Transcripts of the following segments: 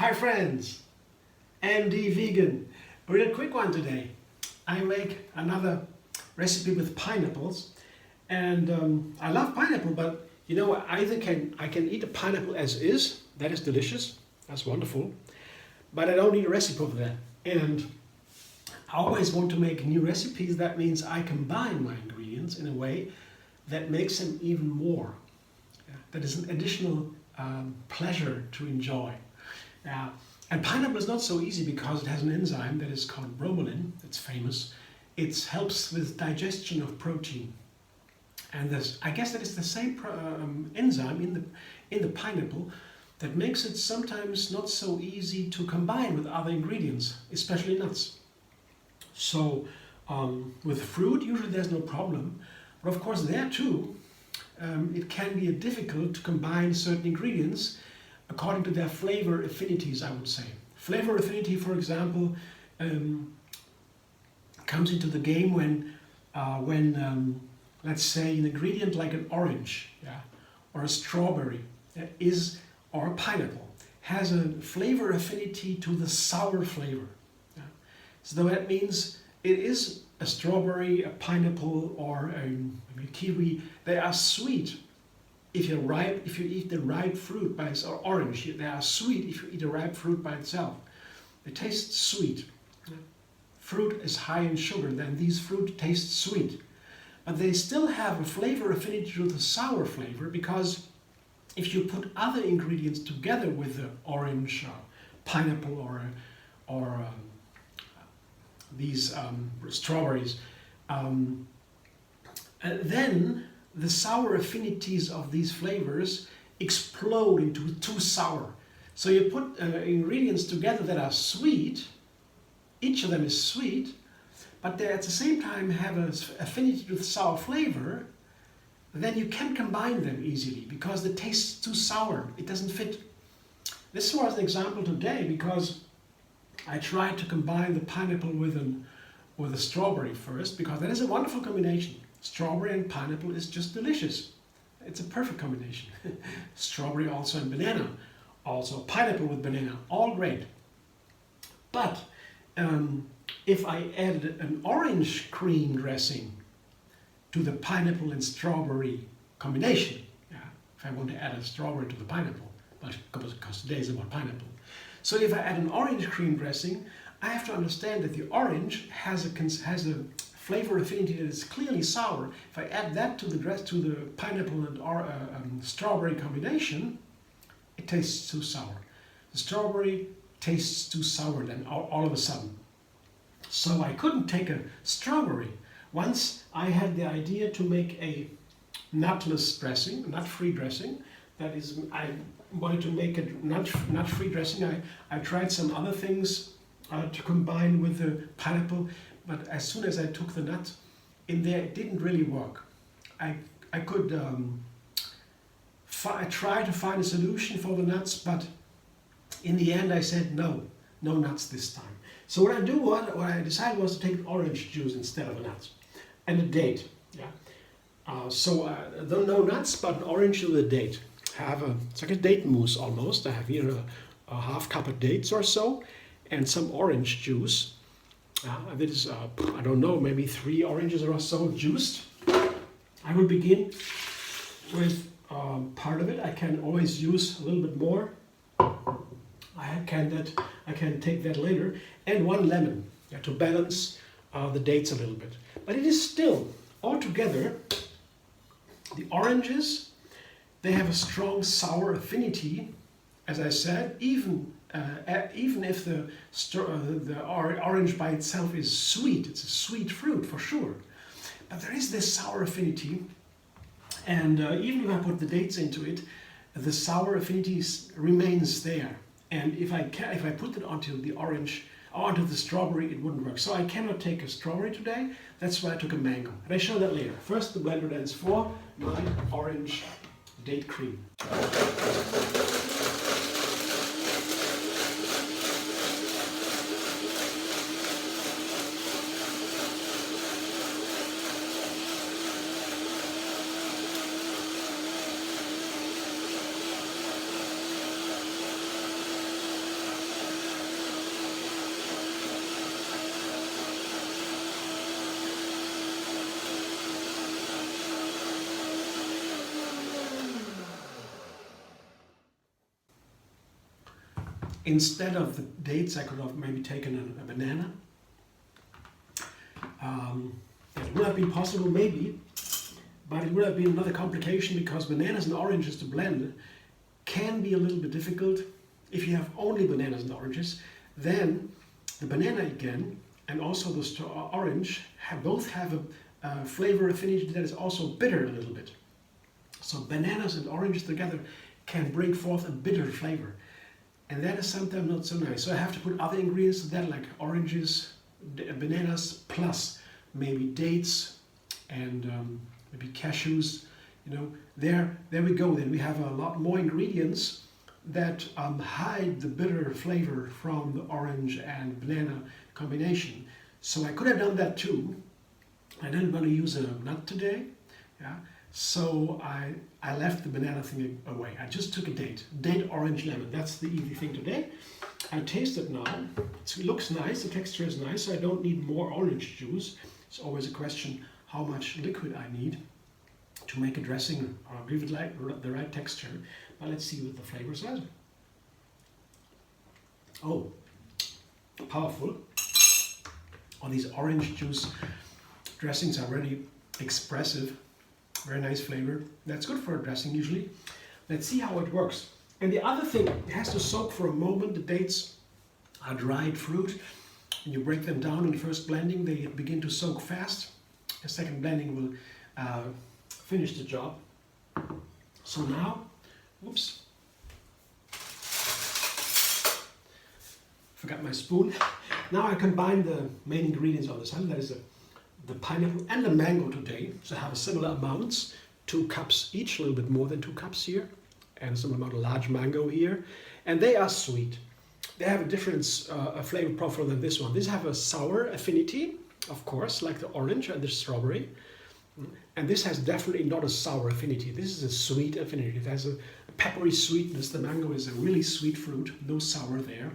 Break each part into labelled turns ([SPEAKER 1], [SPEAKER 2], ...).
[SPEAKER 1] Hi friends, MD Vegan. A real quick one today. I make another recipe with pineapples, and I love pineapple, but you know, I can eat a pineapple as is. That is delicious. That's wonderful. But I don't need a recipe for that. And I always want to make new recipes. That means I combine my ingredients in a way that makes them even more. That is an additional pleasure to enjoy. And pineapple is not so easy because it has an enzyme that is called bromelain. It's famous. It helps with digestion of protein. And I guess that is the same enzyme in the pineapple that makes it sometimes not so easy to combine with other ingredients, especially nuts. So with fruit, usually there's no problem. But of course there too, it can be difficult to combine certain ingredients according to their flavor affinities, I would say. Flavor affinity, for example, comes into the game when let's say, an ingredient like an orange, or a strawberry, or a pineapple, has a flavor affinity to the sour flavor. So that means it is a strawberry, a pineapple, or a kiwi. They are sweet if you eat the ripe fruit by itself, or orange. They are sweet if you eat a ripe fruit by itself. They taste sweet. Fruit is high in sugar, then these fruit taste sweet. But they still have a flavor affinity to the sour flavor, because if you put other ingredients together with the orange, pineapple, or these strawberries, then the sour affinities of these flavors explode into too sour. So you put ingredients together that are sweet, each of them is sweet, but they at the same time have an affinity to the sour flavor, then you can't combine them easily because the taste is too sour. It doesn't fit. This was an example today because I tried to combine the pineapple with a strawberry first, because that is a wonderful combination. Strawberry and pineapple is just delicious. It's a perfect combination. Strawberry also and banana, also pineapple with banana, all great. But if I added an orange cream dressing to the pineapple and strawberry combination, if I want to add a strawberry to the pineapple, but because today is about pineapple. So if I add an orange cream dressing, I have to understand that the orange has a flavor affinity that is clearly sour. If I add that to the pineapple and strawberry combination, it tastes too sour. The strawberry tastes too sour then all of a sudden. So I couldn't take a strawberry. Once I had the idea to make a nutless dressing, nut-free dressing. That is, I wanted to make a nut-free dressing. I tried some other things to combine with the pineapple, but as soon as I took the nut in there, it didn't really work. I tried to find a solution for the nuts, but in the end I said no nuts this time. So what I decided was to take orange juice instead of a nut, and a date. No nuts, but an orange with a date. It's like a date mousse almost. I have here a half cup of dates or so, and some orange juice. That is, I don't know, maybe 3 oranges or so juiced. I will begin with part of it. I can always use a little bit more. I can take that later. And 1 lemon, to balance the dates a little bit. But it is still, altogether, the oranges, they have a strong sour affinity, as I said, even if the orange by itself is sweet. It's a sweet fruit for sure. But there is this sour affinity, and even if I put the dates into it, the sour affinity remains there. And if I put it onto the orange, or onto the strawberry, it wouldn't work. So I cannot take a strawberry today. That's why I took a mango. And I show that later. First, the blender then is for my orange date cream. Instead of the dates, I could have maybe taken a banana. It would have been possible, maybe, but it would have been another complication because bananas and oranges to blend can be a little bit difficult. If you have only bananas and oranges, then the banana again and also the orange both have a flavor affinity that is also bitter a little bit. So bananas and oranges together can bring forth a bitter flavor. And that is sometimes not so nice. So I have to put other ingredients to that, like oranges, bananas, plus maybe dates and maybe cashews. You know, there we go. Then we have a lot more ingredients that hide the bitter flavor from the orange and banana combination. So I could have done that too. I didn't want to use a nut today. Yeah. So I left the banana thing away. I just took a date, orange, lemon. That's the easy thing today. I taste it now. It looks nice, the texture is nice, so I don't need more orange juice. It's always a question how much liquid I need to make a dressing or give it the right texture. But let's see what the flavor says. Oh, powerful. All these orange juice dressings are really expressive. Very nice flavor. That's good for a dressing usually. Let's see how it works. And the other thing, it has to soak for a moment. The dates are dried fruit. When you break them down in the first blending, they begin to soak fast. The second blending will finish the job. So now, oops, forgot my spoon. Now I combine the main ingredients on the side. That is the pineapple and the mango today. So I have a similar amounts, 2 cups each, a little bit more than 2 cups here, and some amount of large mango here. And they are sweet. They have a different flavor profile than this one. These have a sour affinity, of course, like the orange and the strawberry. And this has definitely not a sour affinity. This is a sweet affinity. It has a peppery sweetness. The mango is a really sweet fruit, no sour there.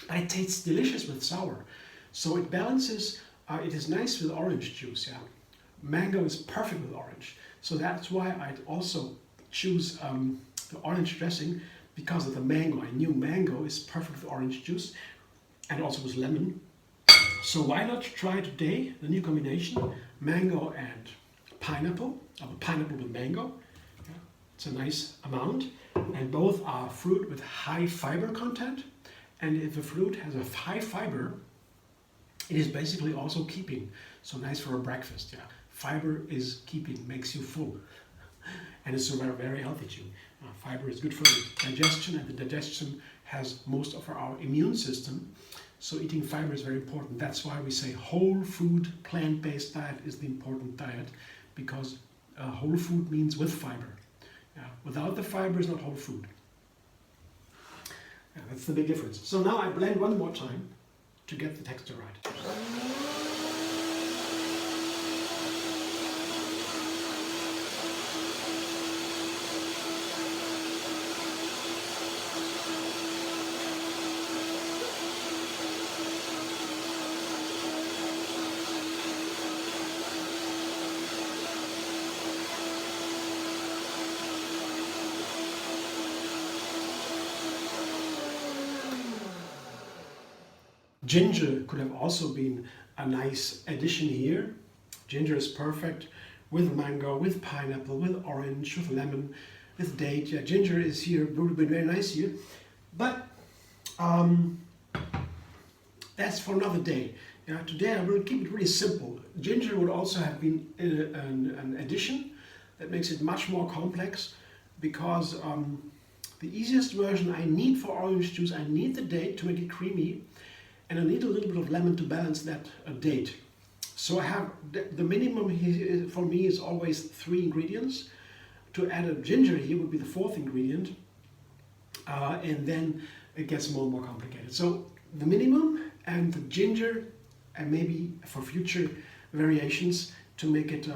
[SPEAKER 1] But it tastes delicious with sour. So it balances. It is nice with orange juice, yeah. Mango is perfect with orange. So that's why I'd also choose the orange dressing, because of the mango. I knew mango is perfect with orange juice and also with lemon. So why not try today the new combination, mango and pineapple, or pineapple with mango. Yeah. It's a nice amount. And both are fruit with high fiber content. And if the fruit has a high fiber, it is basically also keeping. So nice for a breakfast, yeah. Fiber is keeping, makes you full. And it's very, very healthy too. Fiber is good for the digestion, and the digestion has most of our immune system. So eating fiber is very important. That's why we say whole food, plant-based diet is the important diet, because whole food means with fiber. Yeah. Without the fiber is not whole food. Yeah, that's the big difference. So now I blend one more time to get the texture right. Ginger could have also been a nice addition here. Ginger is perfect with mango, with pineapple, with orange, with lemon, with date. Yeah, ginger is here, would have been very nice here. But that's for another day. Yeah, today I will keep it really simple. Ginger would also have been an addition that makes it much more complex, because the easiest version I need for orange juice, I need the date to make it creamy. And I need a little bit of lemon to balance that date. So I have the minimum here for me is always 3 ingredients. To add a ginger here would be the 4th ingredient, and then it gets more and more complicated. So the minimum and the ginger, and maybe for future variations to make it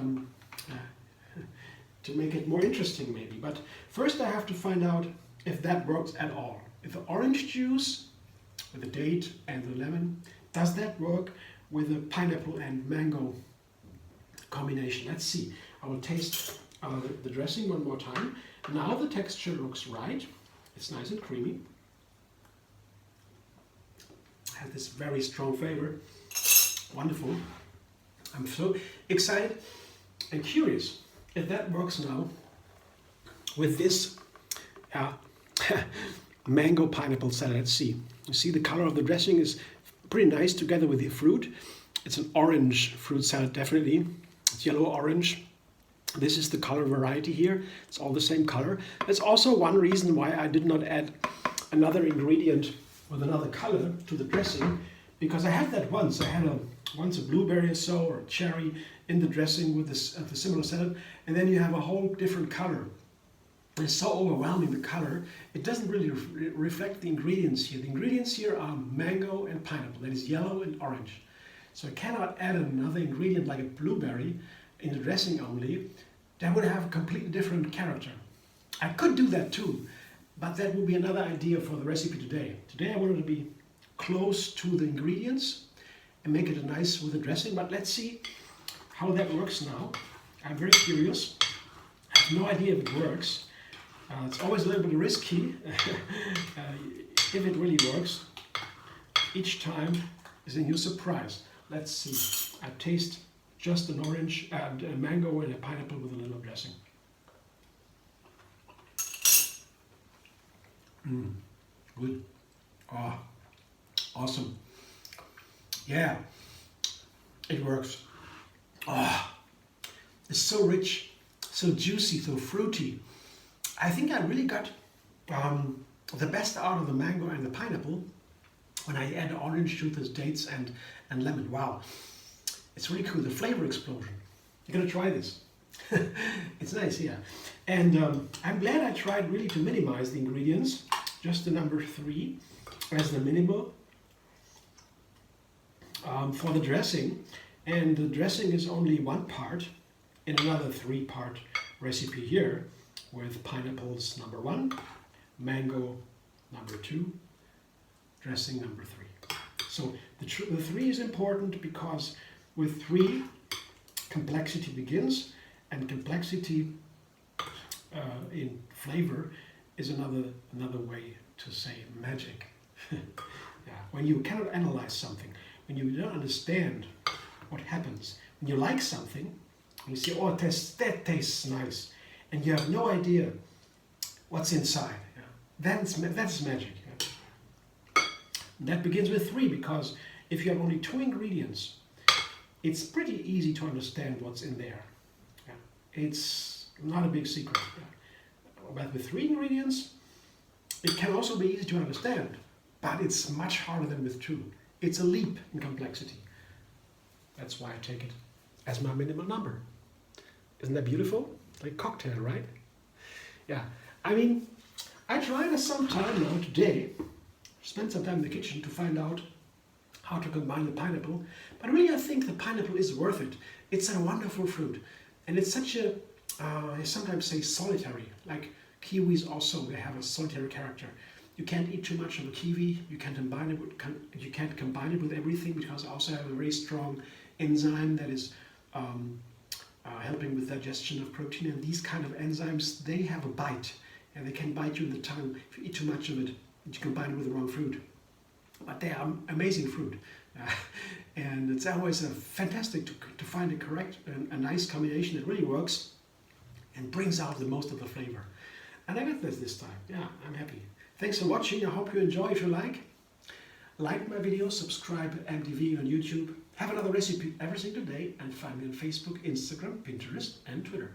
[SPEAKER 1] more interesting, maybe. But first I have to find out if that works at all. If the orange juice with the date and the lemon, does that work with the pineapple and mango combination? Let's see. I will taste the dressing one more time. Now the texture looks right. It's nice and creamy. has this very strong flavor. Wonderful. I'm so excited and curious if that works now with this mango pineapple salad. Let's see. You see the color of the dressing is pretty nice together with the fruit. It's an orange fruit salad, definitely. It's yellow-orange. This is the color variety here. It's all the same color. That's also one reason why I did not add another ingredient with another color to the dressing, because I had that once. I had once a blueberry or so, or a cherry in the dressing with this the similar salad, and then you have a whole different color. It's so overwhelming, the color. It doesn't really reflect the ingredients here. The ingredients here are mango and pineapple. That is yellow and orange. So I cannot add another ingredient like a blueberry in the dressing only. That would have a completely different character. I could do that too, but that would be another idea for the recipe today. Today I wanted to be close to the ingredients and make it nice with the dressing, but let's see how that works now. I'm very curious. I have no idea if it works. It's always a little bit risky if it really works. Each time is a new surprise. Let's see. I taste just an orange and a mango and a pineapple with a little dressing. Good. Oh, awesome. Yeah, it works. Oh, it's so rich, so juicy, so fruity. I think I really got the best out of the mango and the pineapple when I add orange juice, dates, and lemon. Wow, it's really cool. The flavor explosion. You're gonna try this. It's nice, yeah. And I'm glad I tried really to minimize the ingredients. Just the number 3 as the minimal for the dressing. And the dressing is only 1 part in another 3-part recipe here, with pineapples number 1, mango number 2, dressing number 3. So the 3 is important because with 3 complexity begins, and complexity in flavor is another way to say magic. Yeah. When you cannot analyze something, when you don't understand what happens, when you like something, and you say, oh, that tastes nice, and you have no idea what's inside. Yeah. That's magic. Yeah. That begins with 3, because if you have only 2 ingredients, it's pretty easy to understand what's in there. Yeah. It's not a big secret. Yeah. But with 3 ingredients, it can also be easy to understand, but it's much harder than with 2. It's a leap in complexity. That's why I take it as my minimal number. Isn't that beautiful? Like cocktail, right? Yeah. I mean, I tried some time now today, spent some time in the kitchen to find out how to combine the pineapple, but really I think the pineapple is worth it. It's a wonderful fruit, and it's such a, I sometimes say solitary, like kiwis also, they have a solitary character. You can't eat too much of a kiwi, you can't combine it with everything, because it also have a very strong enzyme that is helping with digestion of protein, and these kind of enzymes, they have a bite, and they can bite you in the tongue if you eat too much of it, and you combine it with the wrong fruit. But they are amazing fruit, and it's always fantastic to find a nice combination that really works and brings out the most of the flavor. And I got this time. Yeah, I'm happy. Thanks for watching. I hope you enjoy. If you like my video, subscribe MTV on YouTube. Have another recipe every single day, and find me on Facebook, Instagram, Pinterest, and Twitter.